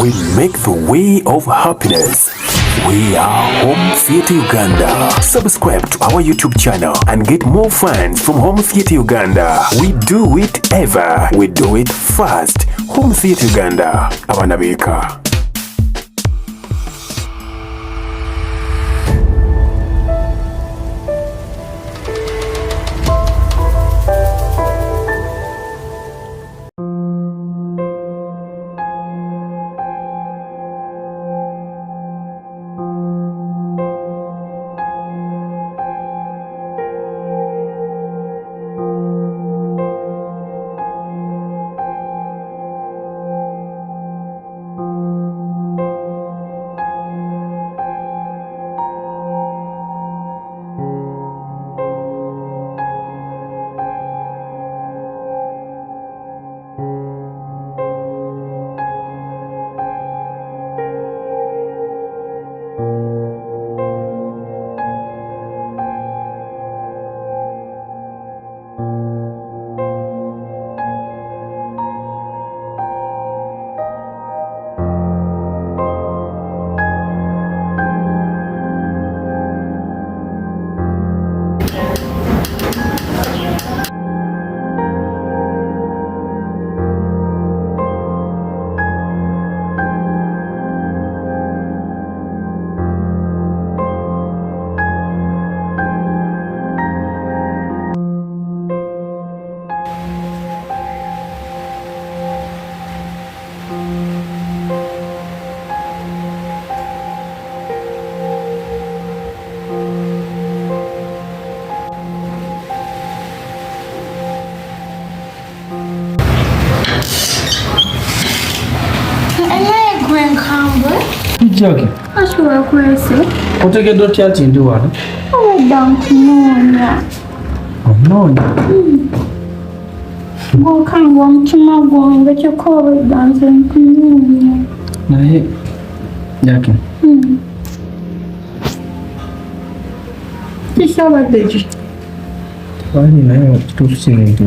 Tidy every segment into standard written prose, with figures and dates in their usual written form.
We make the way of happiness. We are Home Theatre Uganda. Subscribe to our YouTube channel and get more fans from Home Theatre Uganda. We do it ever. We do it fast. Home Theatre Uganda. ABAANA BEEKA. Joking. Ashobora kwese. Otegedde otya ati ndi wano? Obadde nkunoonya. Onoonya? Gw'okangwa omutima gwange kyokka obadde nze nkunoonya. Naye Jackie. Kisobadde ki? Wali naye kituufu kiri nti.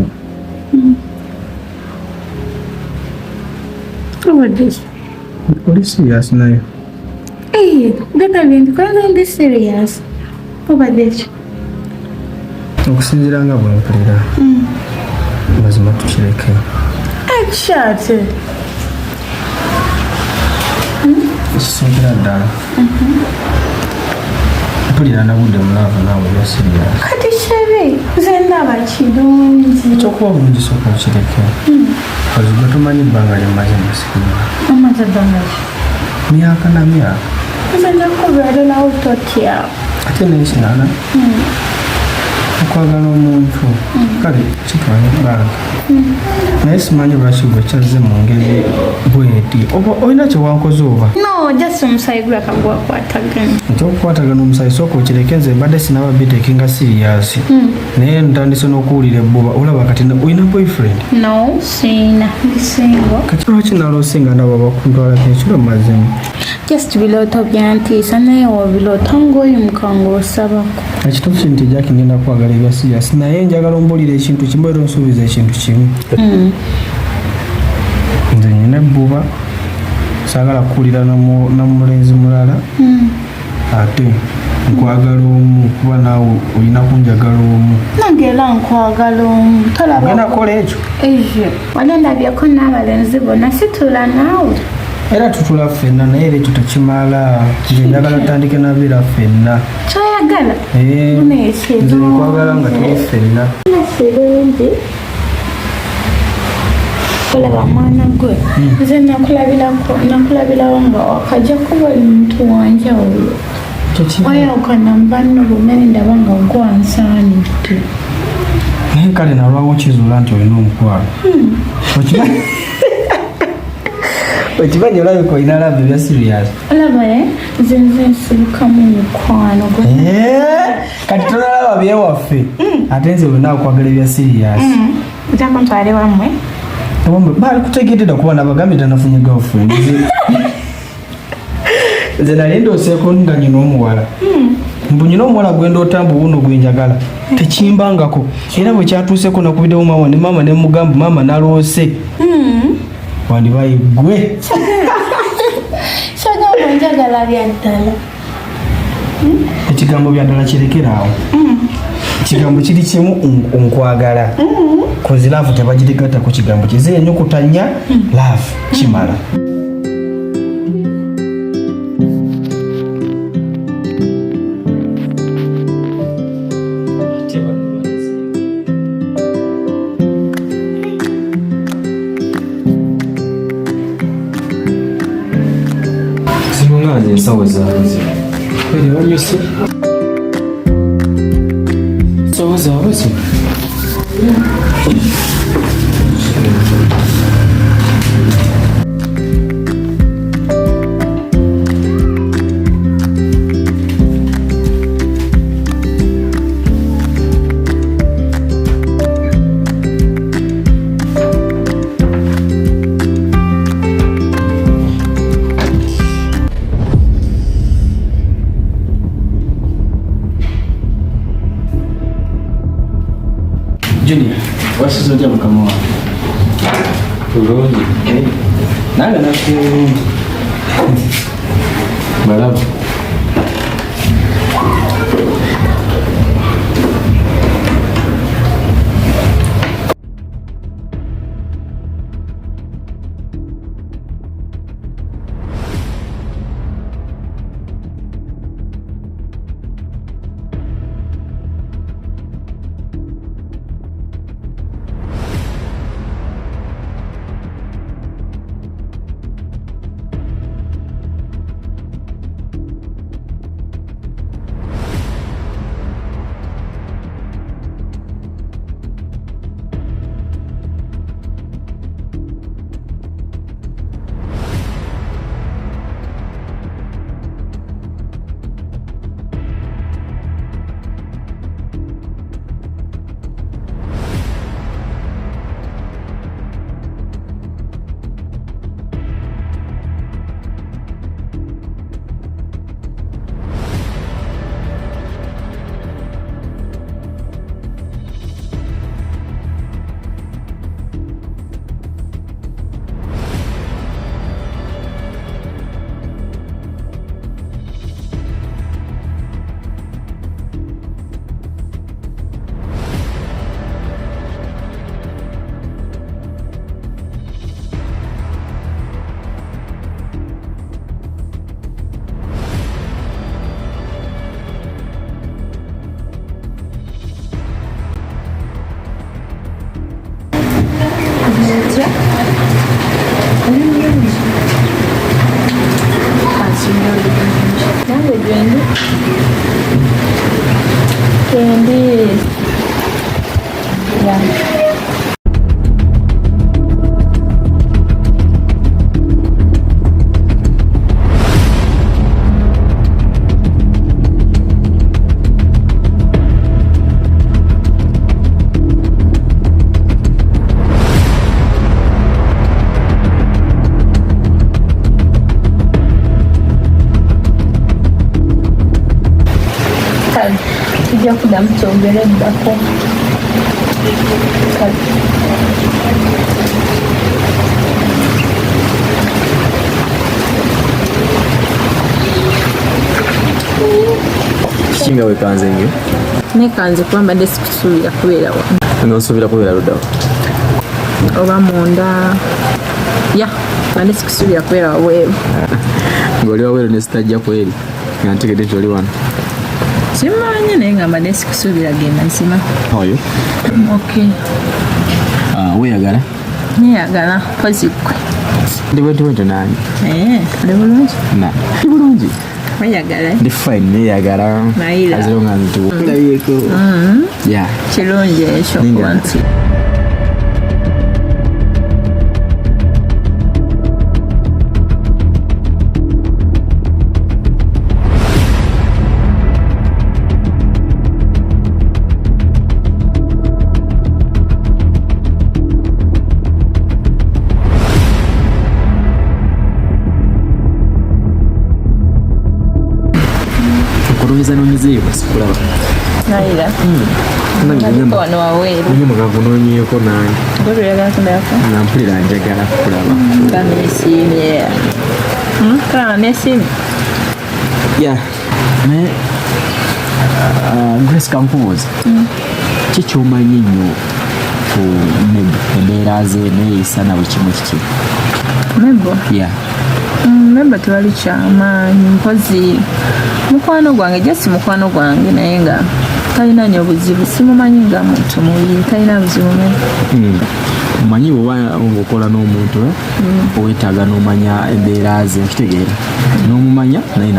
Obadde ki? Oli serious naye? Gagambye nti ndi serious. Obadde ki? Okusinziira nga bwe mpulira. Mazima tukireke. Ekishate. Ekisingira ddala. Mpulira nabudde mulaavu naawe bya serious. Kati kibi. Nze ndaba kirungi. Ekyokuba bulungi sooka okireke. Ozibwe tumanyi ebbanga lyemmaze musikirira. Omaze ebbanga ki? Myaka na myaka. Nze njakubeererawo totya. Ate n'ekirala okwagala omuntu kale kitwala ebbanga naye simanyi lwaki gwe kyazze mu ngeri bweti oba olina kyewankoze oba No, just omusayi gwe akagwakwatagana. ekyokukwatagana omusayi sooka okireke nze mbadde sinaba bitekinga siriyasi naye ntandise n'okuwulira ebbuba olaba kati olina boyfriend? No, sina. Ndi single. Kati lwaki naloosinga ndaba bakuntwalako ekiro mazima? Just bilooto byantiisa naye wabiloota ng'oyimuka ng'osabako. Ekituufu nti Jackie ngenda kwagala ebya siriyasi naye njagala ombuulira ekintu kimu era onsuubiza ekintu kimu. Nze nyina ebbuba saagala kuwulira namulenzi mulala ate nkwagala omu kuba naawe olina kunjagala omu. Nange era nkwagala omu. Tolaba genda kola ekyo ejo wali ndabyeko n'abalenzi bonna situla naawe. era tutula ffenna naye era ekyo tekimala nze njagala tutandike nabeera ffenna. Kyoyagala? Nze nkwagala nga tuli ffenna. Kirungi. Olaba mwana gwe nze nakulabirawo nga wakajja kuba omuntu wanjawulo. Wayawukana mu banno bonna ndaba nga gwansaanidde. Naye kale nalwawo kizuula nti olina omukwano. Okimanyi olabika olina lava ebya siriyasi. Olaba nze nsibukamu omukwano gwe. Kati tonalaba byewaffe ate nze olina okwagala ebya siriyasi. Ojja kuntwala ewammwe? Baali kutegeedde kuba nabagambye tanafunye girlfriend. Nze nali ndooseeko nga nyina omuwala. Mbu nyina omuwala gwenda otambu wuno gwenjagala. Tekimbangako. Era bwe kyatuuseeko nakubiddewo maama ne mugamba maama naloose. Wandibaye gwe. Sagamba njagala bya ddala. Ekigambo bya ddala kirekeraawo. Ekigambo kiri kimu nkwagala. Kozi laavu tebagirigatta ku kigambo kize ennyukuta nnya laavu kimala. Ensawo zaawe kweli wanyuse ensawo zaawe zo Junior, wasizo otya mukama wange? bulungi Nange nafiire bulungi. balabu Nange gwendi. Kendi. Ya. Tujja kuddamu kyogereddako. kinga wekanze nnyo nekanze kuba mbadde sikusuubira kubeera wa nosuubira kubeera luddawo oba munda ya mbadde sikusuubira kubeera wabweru ng'oli wabweru ne sitajja kweri nga ntegedde toli wano simanyi naye nga mbadde sikusuubira genda nsima oyo okay weeyagala neyagala mpozi ggwe ndi bwentibwento nani oli bulungi ndi bulungi weyagala ndi fine neyagala Mayira. azilonga ntilabyeko ya kirungi ekyo kuba nti nonyezeeyo basikulaba Mayira nange wano waweeru nye mugavu nonyeeko nange gwe lweyagala kundabako nampulira njagala kulaba nga nesiimye Nesimu. Yeah. Grace Kampuzi. Kikyomanyi nnyo ku embeera ze neeyisa nawe kimu kiki? Mebo? Yeah. Mebo tewali kyamaanyi mpozi mukwano gwange jesi mukwano gwange naye nga talina nnyo buzibu simumanyi nga muntu mubi talina buzibu omanyi oba okola n'omuntu owetaaga n'omanya embeera ze nkitegeera n'omumanya naye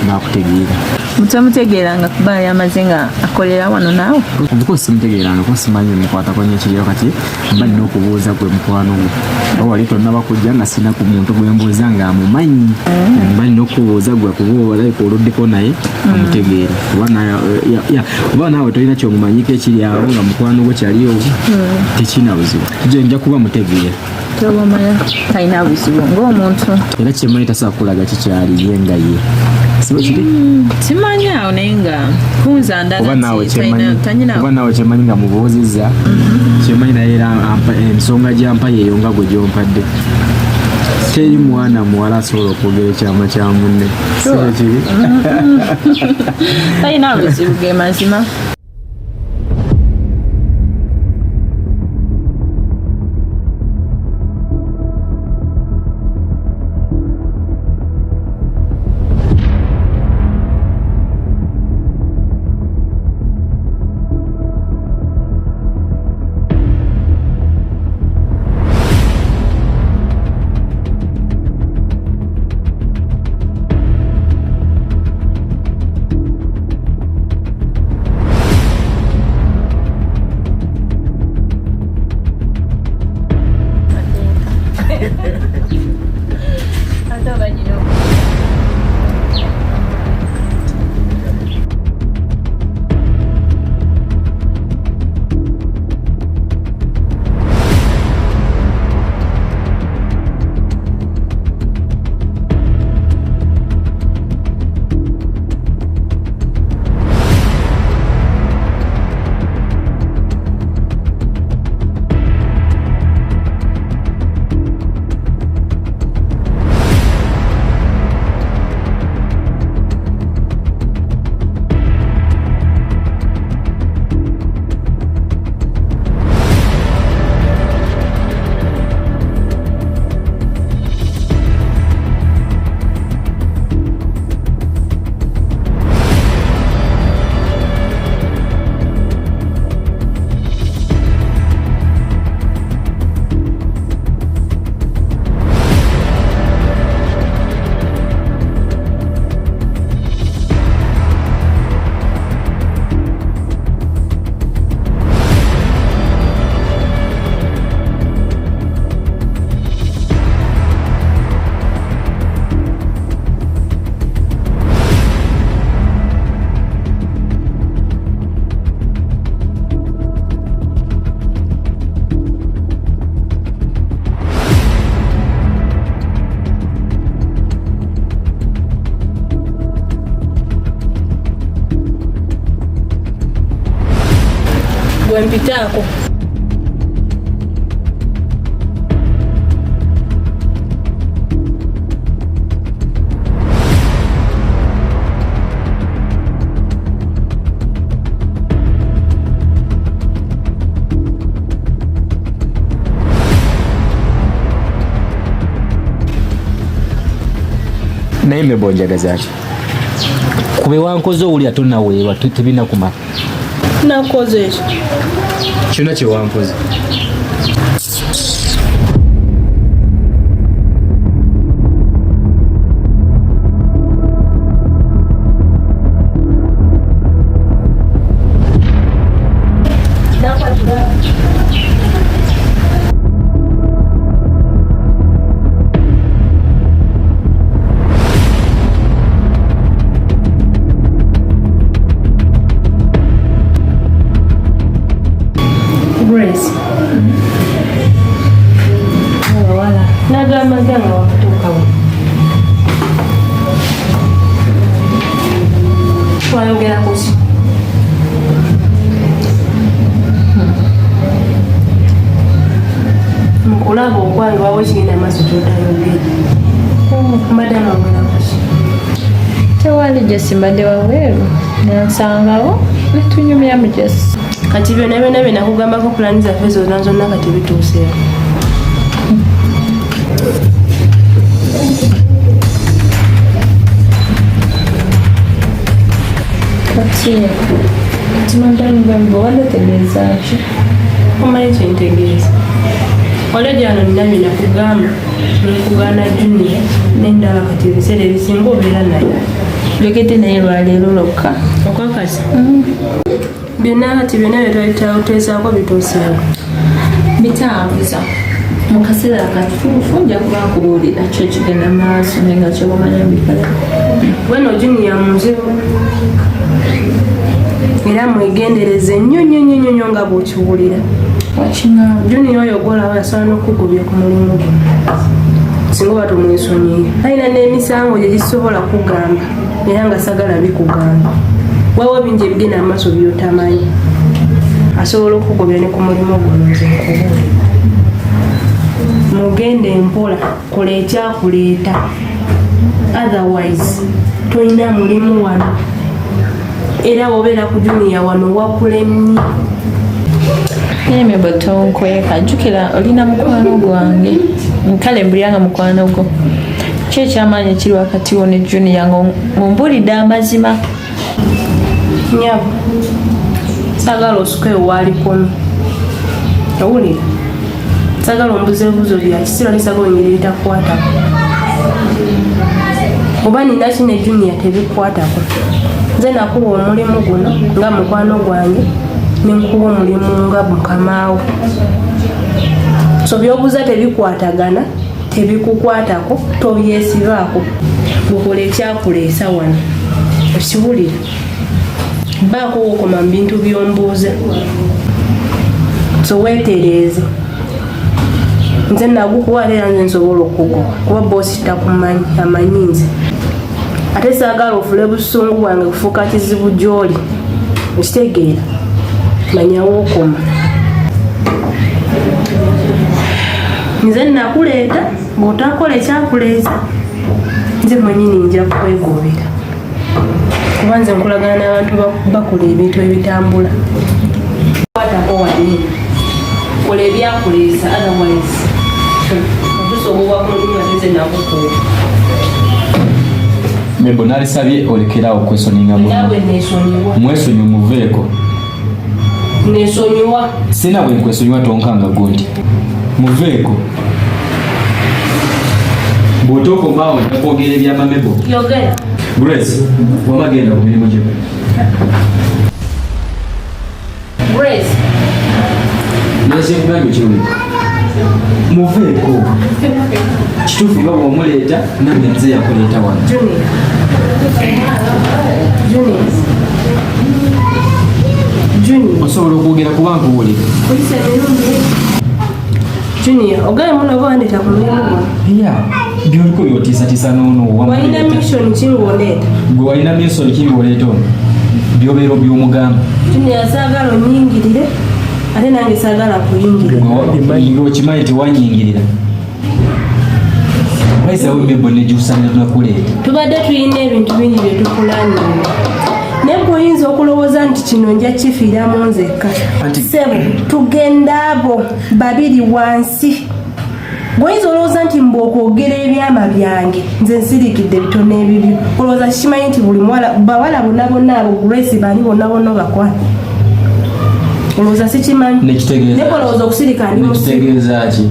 nakutegeera mutemutegeeranga kuba yali amaze nga akolera wano naawe because simutegeeranga kuba simanyi mukwatako nyekiriyo kati mba nina okubuuza gwe mukwano gwe oba wali tonnaba kujja nga sina ku muntu gwe mbuuza nga amumanyi mba nina okubuuza gwe kuba obalabika oluddeko naye amutegeera oba naawe tolina kyomumanyiko ekiri awo nga mukwano gwe kyaliyo tekina buzibu je nja kuba mutegeera tobamanya talina buzibu ng'omuntu era kyemmanyi tasobola kulaga kikyali ye nga ye sibo kiri simanyi awo naye nga kunza ndala oba naawe kyemmanyi nga mubuuzizza kyemmanyi naye era ensonga gyampa yeeyo nga gwe gyompadde teri mwana muwala asobola okwogera ekyama kya munne sibo kiri talina buzibu ge mazima. Mpitako naye mebonjagaza ki kube wankoze owulira tonaweerwa tebina kumala nakoze ekyo kyonna kyewampoze Grace. Wala. Nagama wakatuka wa. Twayongera kusi. Mukulaba okwange wawe kigenda maaso kyotayongera. Madama Jesse mbadde wabweru nansangawo netunyumya mu Jesse. Kati byonna nakugambako pulaani zaffe zonna kati bituuseewo. Kati maddamu bwe wadde tegeeza ki? Omanyi kyentegeeza. Oledi ano nina nakugamba nekugaana Junior n'endala kati ebiseera ebisinga obeera naye. Jogedde naye lwaleero lwokka. Okwakasi? Byonna byetwaliteesaako bituuseewo. Bitambuza. Mu kaseera akatuufu nja kuba nkubuulira kyo kigenda maaso naye nga kyobamanya mbikala. Weno Junior muzibu. Era mwegendereze nnyo nga bw'okiwulira. Junior oyo gwolaba asaana okukugubya ku mulimu gwo. Singa oba tomwesonyiye. Alina n'emisango gye gisobola kugamba era nga sagala bikugamba. Waliwo bingi ebigenda amaaso by'otamanyi. Asobola okukugubya ne ku mulimu gwo nze nkubuulira. Mugende mpola, kola ekyakuleeta. Otherwise, tolina mulimu wano. Era obeera ku Junior wano wakulemye. Neme botonkweka jukira olina mukwano gwange nkale mbuliranga mukwano gwo kye kyamaanyi kiri wakati wo ne Junior ngombulidde amazima. Nyabo sagala osuke waalipomi owulira sagala ombuzebuzo bya kisiro lisagala engeri bitakwatako oba nina kine Junior tebikwatako. Nze nakuba omulimu guno nga mukwano gwange nenkuba omulimu nga mukamaawo. So byobuuza tebikwatagana tebikukwatako tobyesibaako gukola ekyakuleesa wano okiwulira. Baako wokoma mu bintu byombuuza so weetereeze. Nze nagukuwa era nze nsobola okugoba kuba boosi takumanyi amanyi nze. Ate saagala ofule busungu bwange kufuuka kizibu gy'oli okitegeera manyawo okoma. Nze nakuleeta bw'otakola ekyakuleeza nze mwenyini nja kwegobera kuba nze nkolagana n'abantu bakola ebintu ebitambula. Kwatako wadde kola ebyakuleeza otherwise otusobola kulima nze nakukuwa. Mebo nalisabye olekerawo kwesoninga nawe nesonyiwa. Mwesonyi muveeko. Nesonyiwa. Sina bwe nkwesonyiwa tonkanga gundi. Muveeko. Bw'otoko maawe nakwogera ebyamamebo. Yogera. Grace, wamagenda ku mirimu gye. Grace. Nase nkugambye kirungi. Muveeko. Kituufu nga bw'omuleeta nange nze yakuleeta wano. Junior. Osobola okwogera kuba nkuwulira. Junior, ogaye muno bwandeta ku mulimu gwo. Ya, byoliko byotiisatiisa n'ono walina mission ki ng'oleeta? Gwe walina mission ki ng'oleeta ono? Byobeero by'omugamba. Junior saagala onyingirire ate nange saagala kuyingirira. Okimanyi tewanyingirira. Waisawo Mebo ne gy'osaana tunakuleeta. Tubadde tulina ebintu bingi bye tukulaanira. Naye oyinza okulowooza nti kino nja kifiiramu nzekka. Ssebo tugenda abo babiri wansi. Gw'oyinza olowooza nti mbu okwogera ebyama byange nze nsirikidde bitono ebibyo. Olowooza kikimanyi nti buli bawala bonna abo Grace bani bonna bakwata. Olowooza sikimanyi. Nekitegeeza. Naye olowooza okusirika ndi nekitegeeza ki?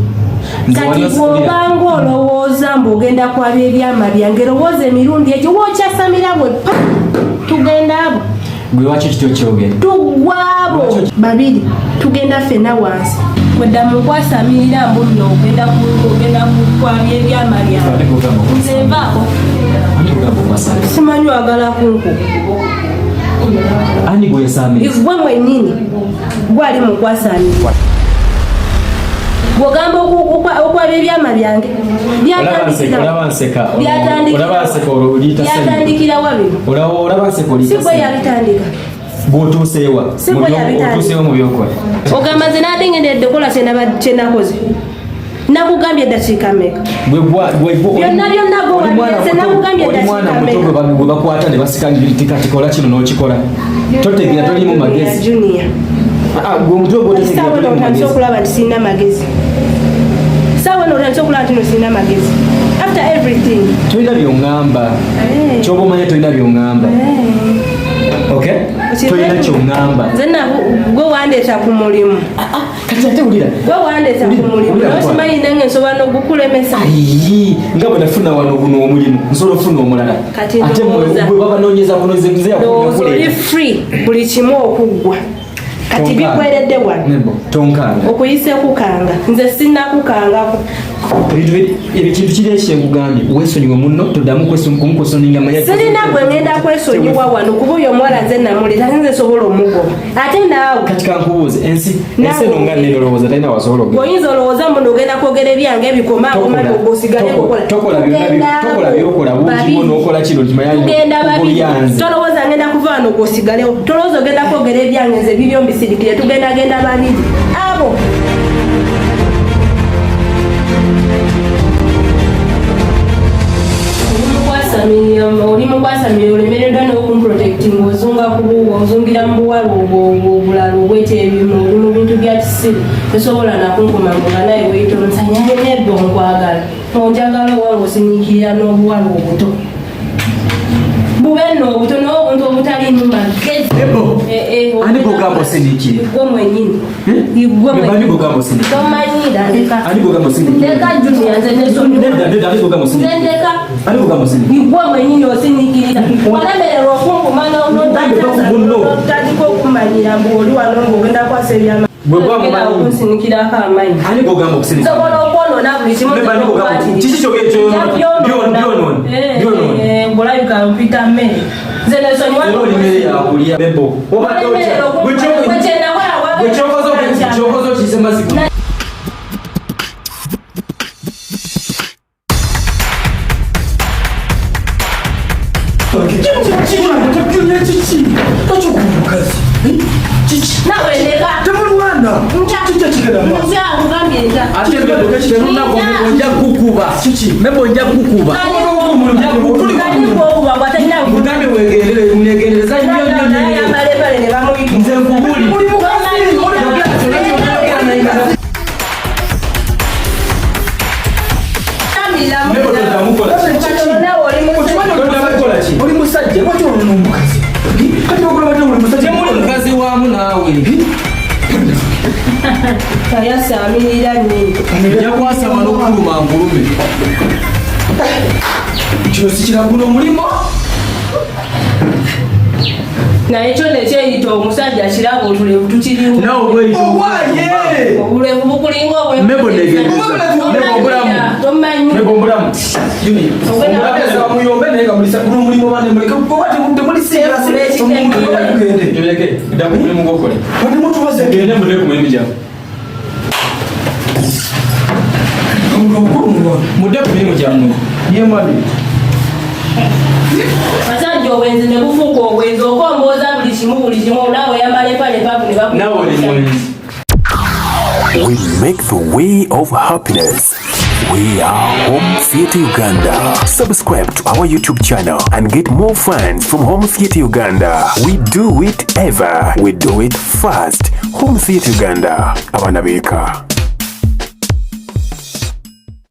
Kati bw'obanga olowooza mbu ogenda kwaba ebyama byange lowooza emirundi egyo wookyasamira bwe pa tugenda abo. Gwe wakyo kityo kyogera. Tugwabo babiri tugenda ffenna wansi. Wedda mukwasamirira mbu nno ogenda kwaba ebyama byange. Nze nvaako. Simanyi wagala kunku. Ani gwe yasaamira? Gwe mwennyini gwali mukwasamirira. Bw'ogamba okwaba ebyama byange byatandikira wabiri. Si gwe yabitandika. Bw'otuuseewa mu byokola. Ogamba nze naate ngendedde kola kye nakoze. Nakugambye eddakiika mmeka? Byonna gwe wabirese nakugambye oli mwana muto bwe bakwata ne basikanga kati kola kino n'okikola totegera tolimu magezi gwe omutwe otandise okulaba nti sirina magezi sawa otandise okulaba nti no sirina magezi after everything tolina byoŋŋamba kyoba omanya tolina byoŋŋamba tolina kyoŋŋamba nze gwe wandeeta ku mulimu kati ate wulira gwe wandeeta ku mulimu nosimanyi nange nsobola n'ogukulemesa nga bwe nafuna wano buno omulimu nsobola ofuna omulala ate bwe babanoonyeza ndowooza oli free buli kimu okuggwa kati bikweredde wano tonkanga okuyise kukanga nze sinnakukangako ekintu kiri ekyengugambye weesonyiwe munno toddamu kumukosoninga manya sirina gwe ngenda kwesonyiwa wano kuba oyo omuwala nze namulira nze sobola omugoba ate naawe kati kankubuuze ensi eno nga nneno olowooza talina wasobola oyinza olowooza muno ogenda kwogera ebyange ebikoma akomala ogosigale tokola byokola bungimu n'okola kino kimayalyanze tolowooza ngenda kuva wano ogosigalewo tolowooza ogenda kwogera ebyange nze bibyo mbisirikire tugendagenda babiri abo oli mukwasamira olemereddwa n'okumprotecting ozunga kubuwa ozungira mu buwala obulala obweta ebimu oli mu bintu bya kisiru tosobola nakunkuma nga naye weyitonsanyayinebbe onkwagala onjagala owange osiniikirira n'obuwala obuto bube nno obuto naye obuntu obutalimu magezi ani gogamba osiniikiri gwe mwenyini tomanyira ndeka junia nze nesonndeka igwe mwenyini osiniikirira walemererwa okunkuma notandika okumanyira mbu oli wano ngaogenda kwasa ebyama okunsinikirako amanyi nsobola okwonona buli kimulabika mpita mmere nze nesonyiwakyokoza okiyise maziko oli musajja lwaki olona omukazi kati ogulabate oli musajja temuli mukazi waamu naawe tayasamirira nini ojja kwasama n'okuluma nkulume kino sikiragula omulimo naye kyo nekyeyita omusajja kiraba otulevu tukiriwo obulevu bukulinga obwemubulamu muyombe naye nga mulimo mudde ku mirimu gyammwe yemwabi basajja obwenzi ne bufuuka obwenzi okombooza buli kimu naawe yambala empale papu ne bakunawe. We make the way of happiness. We are Home Theatre Uganda. Subscribe to our YouTube channel and get more fans from Home Theatre Uganda. We do it ever. We do it fast. Home Theatre Uganda. ABAANA BEEKA.